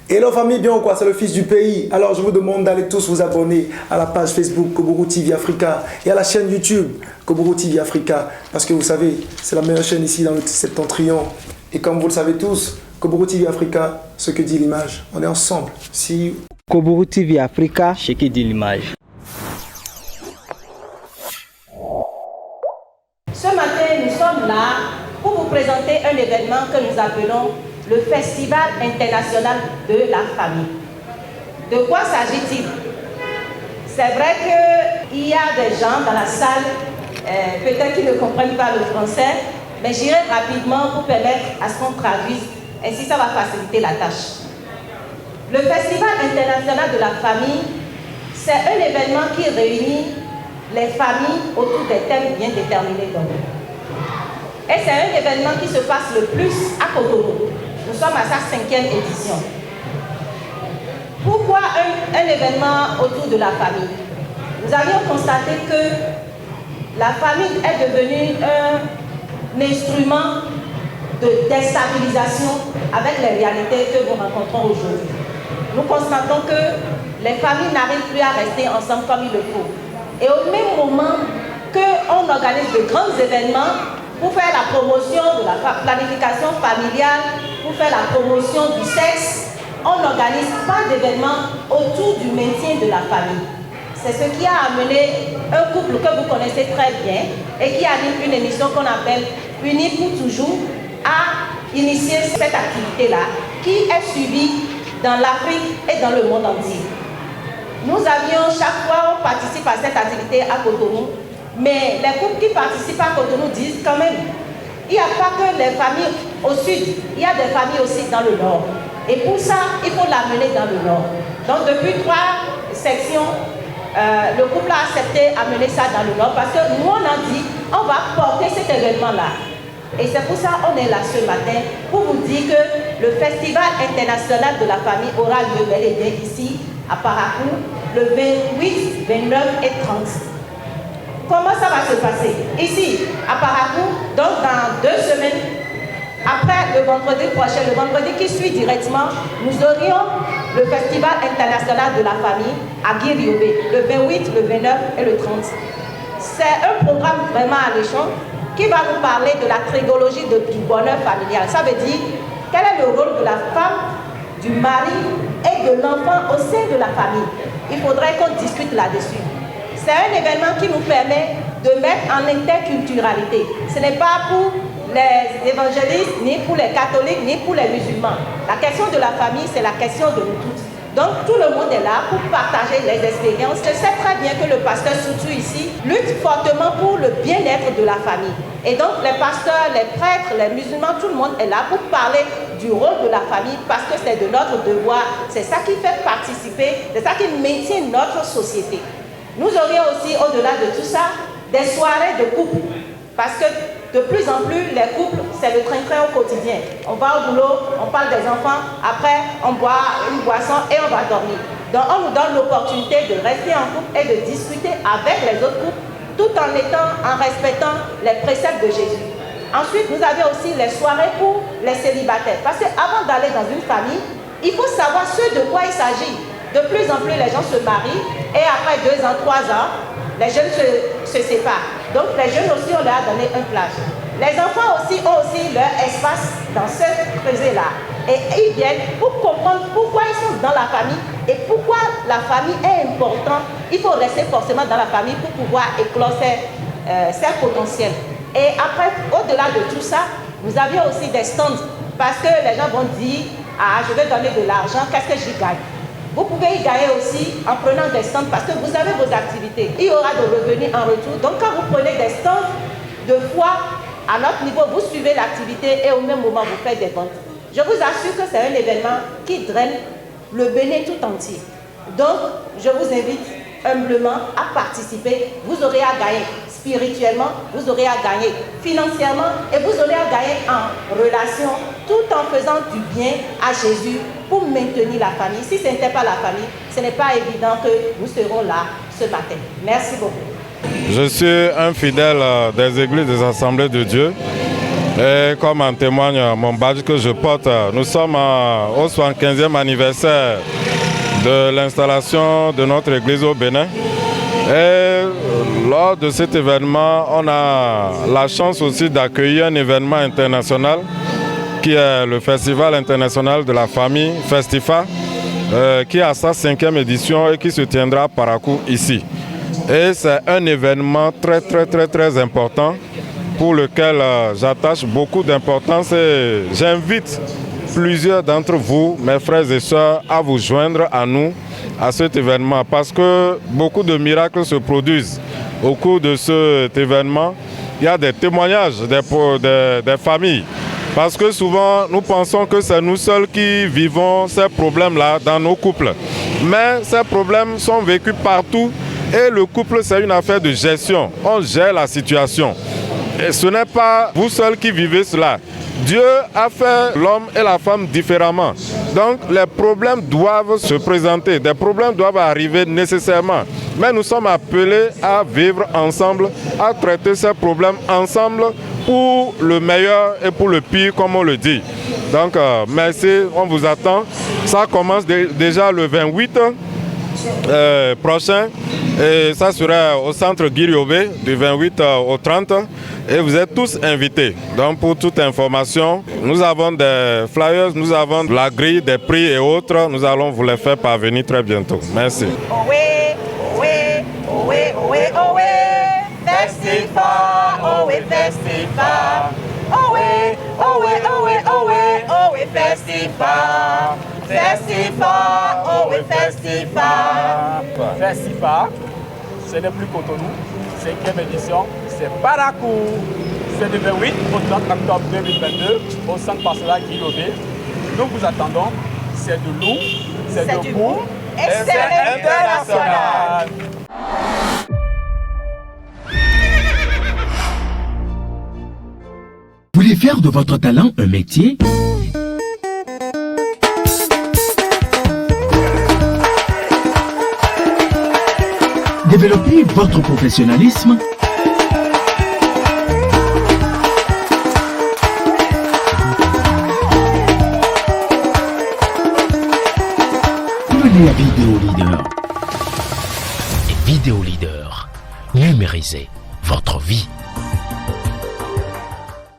Hello famille, bien ou quoi? C'est le fils du pays. Alors je vous demande d'aller tous vous abonner à la page Facebook Koburu TV Africa et à la chaîne YouTube Koburu TV Africa. Parce que vous savez, c'est la meilleure chaîne ici dans le septentrion. Et comme vous le savez tous, Koburu TV Africa, ce que dit l'image. On est ensemble. See you. Koburu TV Africa, ce que dit l'image. Ce matin, nous sommes là pour vous présenter un événement que nous appelons le Festival international de la famille. De quoi s'agit-il? C'est vrai qu'il y a des gens dans la salle, peut-être qui ne comprennent pas le français, mais j'irai rapidement pour permettre à ce qu'on traduise, ainsi ça va faciliter la tâche. Le Festival international de la famille, c'est un événement qui réunit les familles autour des thèmes bien déterminés donnés. Et c'est un événement qui se passe le plus à Cotonou. Nous sommes à sa 5e édition. Pourquoi un événement autour de la famille? Nous avions constaté que la famille est devenue un instrument de déstabilisation avec les réalités que nous rencontrons aujourd'hui. Nous constatons que les familles n'arrivent plus à rester ensemble comme il le faut. Et au même moment qu'on organise de grands événements pour faire la promotion de la planification familiale, pour faire la promotion du sexe, on n'organise pas d'événements autour du maintien de la famille. C'est ce qui a amené un couple que vous connaissez très bien et qui anime une émission qu'on appelle Unis pour toujours à initier cette activité-là qui est suivie dans l'Afrique et dans le monde entier. Nous avions, chaque fois, on participe à cette activité à Cotonou, mais les couples qui participent à Cotonou disent quand même, il n'y a pas que les familles au sud, il y a des familles aussi dans le nord. Et pour ça, il faut l'amener dans le nord. Donc depuis 3 sections, le couple a accepté d'amener ça dans le nord parce que nous on a dit, on va porter cet événement-là. Et c'est pour ça qu'on est là ce matin, pour vous dire que le Festival international de la famille aura lieu bel et bien ici, à Parakou, le 28, 29 et 30. Comment ça va se passer? Ici, à Parakou, donc dans 2 semaines, après le vendredi prochain, le vendredi qui suit directement, nous aurions le Festival international de la famille à Guiriobé, le 28, le 29 et le 30. C'est un programme vraiment alléchant qui va nous parler de la trigologie du bonheur familial. Ça veut dire quel est le rôle de la femme, du mari et de l'enfant au sein de la famille. Il faudrait qu'on discute là-dessus. C'est un événement qui nous permet de mettre en interculturalité. Ce n'est pas pour les évangélistes, ni pour les catholiques, ni pour les musulmans. La question de la famille, c'est la question de nous tous. Donc tout le monde est là pour partager les expériences. Je sais très bien que le pasteur Soutou ici lutte fortement pour le bien-être de la famille. Et donc les pasteurs, les prêtres, les musulmans, tout le monde est là pour parler du rôle de la famille parce que c'est de notre devoir. C'est ça qui fait participer, c'est ça qui maintient notre société. Nous aurions aussi, au-delà de tout ça, des soirées de couple. Parce que de plus en plus, les couples, c'est le train-train au quotidien. On va au boulot, on parle des enfants, après on boit une boisson et on va dormir. Donc on nous donne l'opportunité de rester en couple et de discuter avec les autres couples, tout en respectant les préceptes de Jésus. Ensuite, vous avez aussi les soirées pour les célibataires. Parce qu'avant d'aller dans une famille, il faut savoir ce de quoi il s'agit. De plus en plus, les gens se marient et après 2 ans, 3 ans, les jeunes se séparent. Donc les jeunes aussi, on leur a donné un plage. Les enfants aussi ont aussi leur espace dans ce creuset-là. Et ils viennent pour comprendre pourquoi ils sont dans la famille et pourquoi la famille est importante. Il faut rester forcément dans la famille pour pouvoir éclore ses potentiels. Et après, au-delà de tout ça, nous avions aussi des stands. Parce que les gens vont dire, ah, je vais donner de l'argent, qu'est-ce que j'y gagne? Vous pouvez y gagner aussi en prenant des stands parce que vous avez vos activités. Il y aura de revenus en retour. Donc quand vous prenez des stands de foi, à notre niveau, vous suivez l'activité et au même moment, vous faites des ventes. Je vous assure que c'est un événement qui draine le Bénin tout entier. Donc, je vous invite humblement à participer. Vous aurez à gagner spirituellement, vous aurez à gagner financièrement et vous aurez à gagner en relation tout en faisant du bien à Jésus pour maintenir la famille. Si ce n'était pas la famille, ce n'est pas évident que nous serons là ce matin. Merci beaucoup. Je suis un fidèle des églises des Assemblées de Dieu Et comme en témoigne mon badge que je porte, nous sommes au 75e anniversaire de l'installation de notre église au Bénin. Et lors de cet événement, on a la chance aussi d'accueillir un événement international qui est le Festival international de la famille, Festifa, qui a sa 5e édition et qui se tiendra à Parakou ici. Et c'est un événement très important pour lequel j'attache beaucoup d'importance et j'invite plusieurs d'entre vous, mes frères et sœurs, à vous joindre à nous à cet événement parce que beaucoup de miracles se produisent au cours de cet événement. Il y a des témoignages des familles parce que souvent nous pensons que c'est nous seuls qui vivons ces problèmes-là dans nos couples. Mais ces problèmes sont vécus partout et le couple c'est une affaire de gestion. On gère la situation. Et ce n'est pas vous seuls qui vivez cela. Dieu a fait l'homme et la femme différemment. Donc les problèmes doivent se présenter, des problèmes doivent arriver nécessairement. Mais nous sommes appelés à vivre ensemble, à traiter ces problèmes ensemble pour le meilleur et pour le pire, comme on le dit. Donc merci, on vous attend. Ça commence déjà le 28 prochain. Et ça sera au centre Guiriobé du 28 au 30 et vous êtes tous invités. Donc pour toute information, nous avons des flyers, nous avons la grille des prix et autres. Nous allons vous les faire parvenir très bientôt. Merci. Ohé, ohé, ohé, ohé, ohé, Festifa, ohé, Festifa. Ohé, ohé, ohé, ohé, ohé, Festifa. Festifa, ohé, Festifa. Festifa, c'est le plus Cotonou, 5e édition, c'est Parakou. C'est du 28 au 30 octobre 2022 au centre Parcela Guillobé. Nous vous attendons, c'est du loup, c'est du bout et c'est international. Vous voulez faire de votre talent un métier? Développer votre professionnalisme? Venez à Vidéo Leader. Et Vidéo Leader, numérisez votre vie.